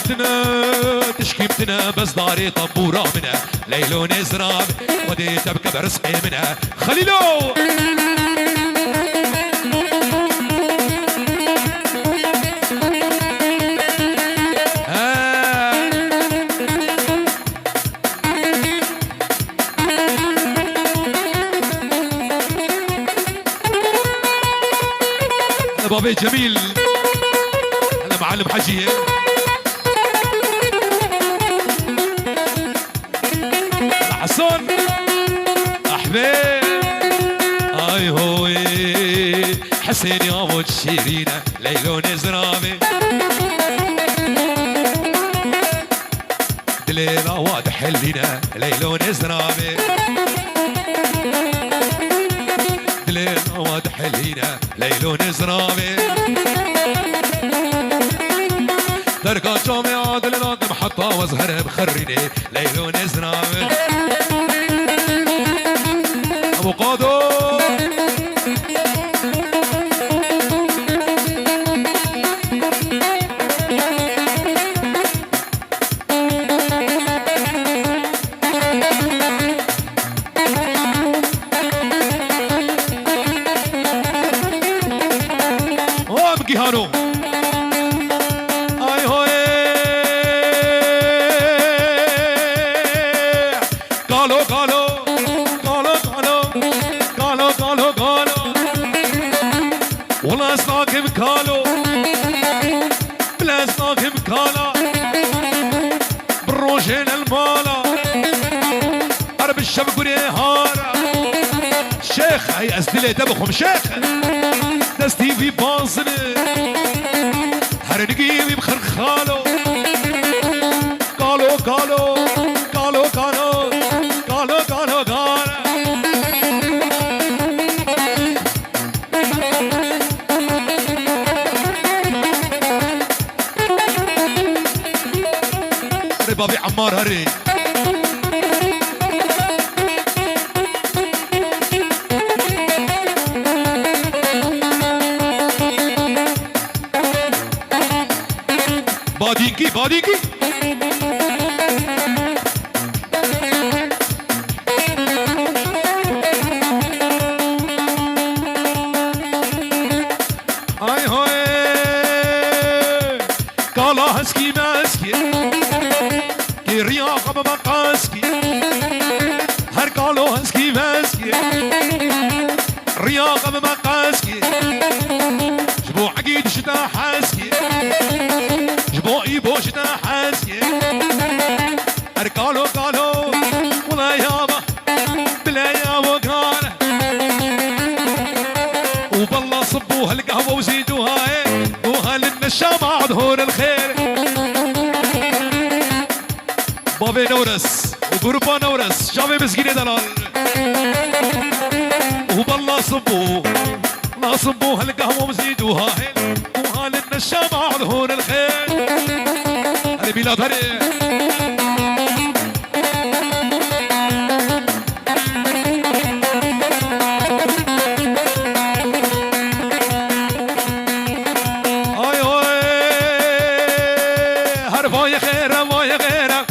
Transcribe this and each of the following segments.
تشكيمتنا تشكيمتنا بس داري طبورة منها ليلو نزراب ودي تبكى برزقي منها خليلو بابي جميل انا معلم حجي حسون احباب اي هوي حسين يا ابو شيرينه ليلو نزرامي دليل واضح لينا ليلو نزرامي دليل واضح لينا ليلو نزرامي دركا جامعة دلنا محطة وازهر بخريني ليلو نزرامي ابو قادو هانو اي هوي قالوا قالوا قالوا قالوا قالوا قالوا قالوا والله استاكم قالوا بلا استاكم قالا بالروجين المالا قرب الشبك ونهارا شيخ هي اسدلي دبخم شيخ دستي في باصني هرنقيبي بخر خالو قالوا قالوا قالوا قالوا قالوا قالوا قالوا بابي عمار هري بادينكي بادينكي اي هوي قالا هسكي ماسكي كي رياقة بمقاسكي هر قالو هسكي ماسكي رياقة بمقاسكي جبو عقيد شتا حاسكي جبوئي بوشتا حاسكي ارقالو قالو ولا يابا بلا يابا قال وبالله صبوها القهوة وزيدوها دوها للنشا مع ظهور الخير بابي نورس وقربا نورس شافي مسكيني دلال وبالله صبوها القهوة وزيدوها دوها للنشا مع ظهور الخير هذه بلاد هري اي هوي هرفا يا خيرة ما يا غيرة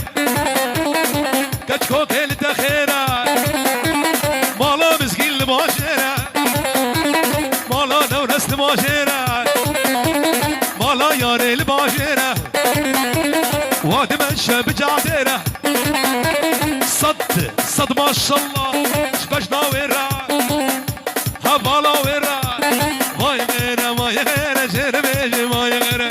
كتكو كيلتا خيرة مالا مسكين الماشرة مالا نورس الماشرة مالا ياري الماشرة وادم الشاب جعديره صد ما شاء الله شبشنا ويرا هبالا ويرا ما يغيره ما يغيره شربيش ما يغيره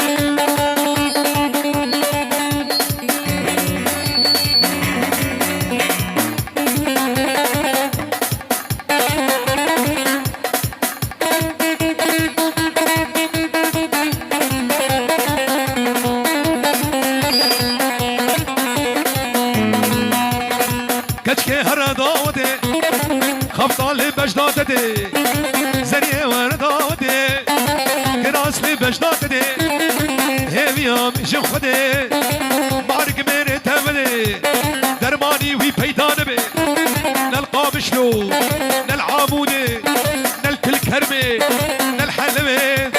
كتكي هرداوتي خبطالي بجداتي زني ورداوتي كراسلي بجداتي هيويام جخدي بارك ميري تولي درماني وي بيدان بي نلقى بشلو نلعامودي نلكل كرمي نلحلمي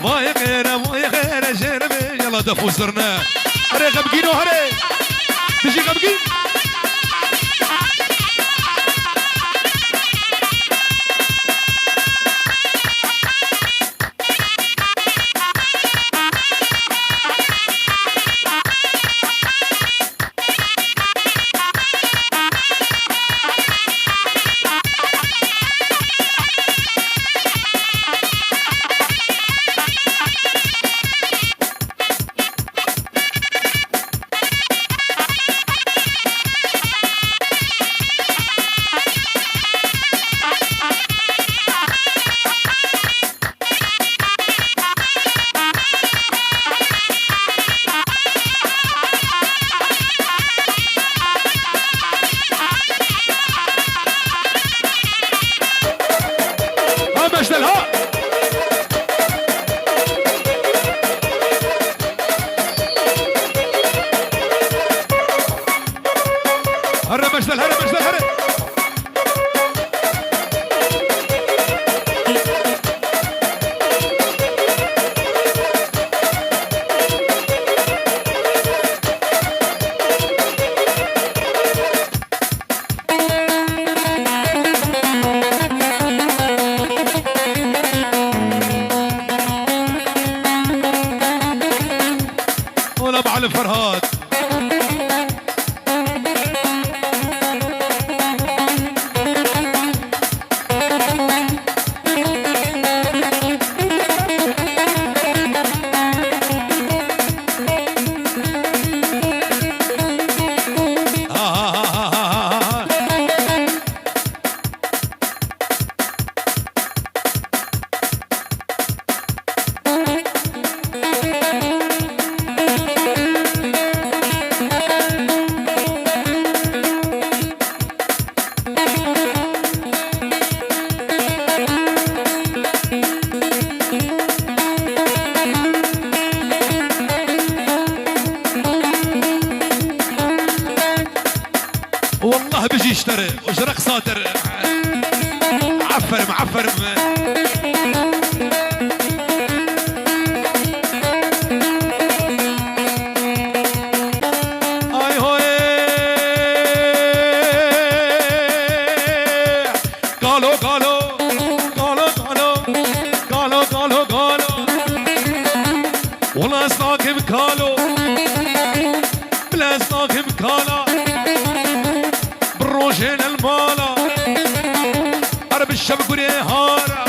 ما يغير جرمي يلا دفو زرنا هري غبقينو هري تجي غبقين مجدلها هرب مجدل هرب مجدل هرب ولا على فرهاد والله بيجي يشتري وجرق صادر معفر معفر اي هوي قالوا قالوا قالوا قالوا قالوا قالوا قالوا والله استاكم قالوا بلا استاكم قالوا بروجين المالا عرب الشب قولي هارا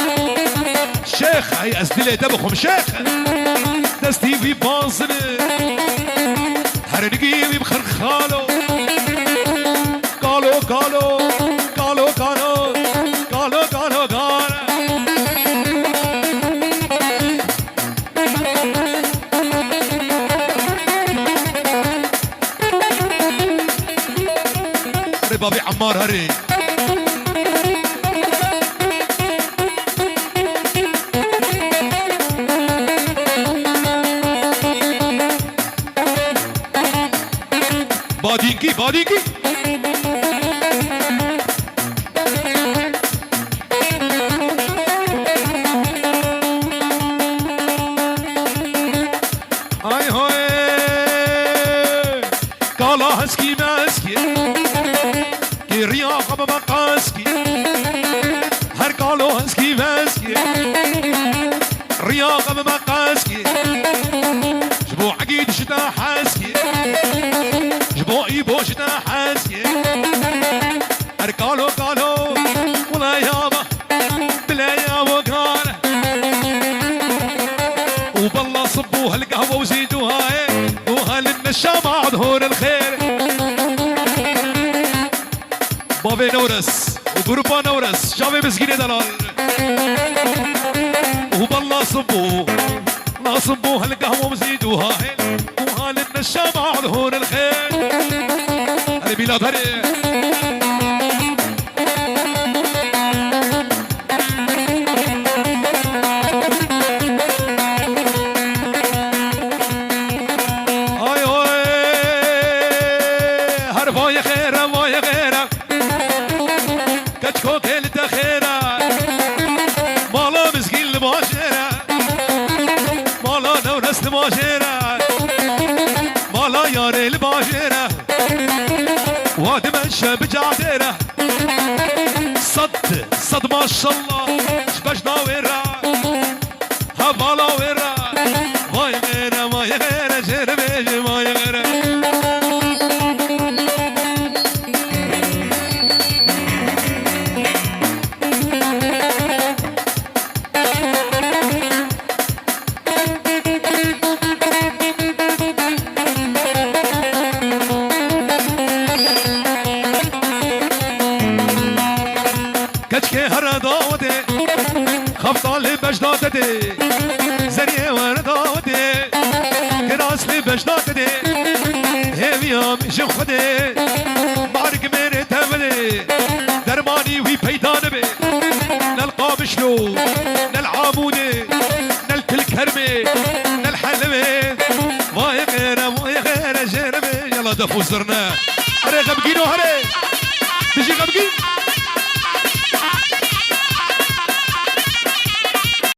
شيخ هي أسدلي دبخم شيخ دستي في باصل هرنقيبي بخر خالو قالوا قالوا قالوا قالوا قالوا قالوا قالوا بابي عمار هري بادينكي بادينكي هاي هاي قالا هسكي ماسكي رياضة بمقاسكي هر قالو هسكي ماسكي رياضة بمقاسكي جبو عقيد شتا حاسكي جبو ايبو شتا حاسكي هر قالو قالو ولا يابا بلا يابا قال وبالله صبوها القهوة وزيدوها دوها للنشا مع ظهور الخير بابي نورس وجروبا نورس شافي مسكينة دلال وبالله صبوه لا صبوها القهوة وزيدوها دوها للنشا مع ظهور الخير هذه بلاد هري مالا ويار الباجرة واد من شاب جعدرة صد ما شاء الله شبجنا ويرا هبالا ويرا ما يغير ما يغير جربيج ما يغير كشكي هردودي خفطالي بجدادتي زنيه وردودي كراسلي بجدادتي هيويام جخدي بارك ميري تبلي درماني وي بيدان بي نلقى بشلو نلعاموني نلكل كرمي نلحلمي ما يغير جرمي يلا دفو زرنا هري غبقينو هري تجي غبقين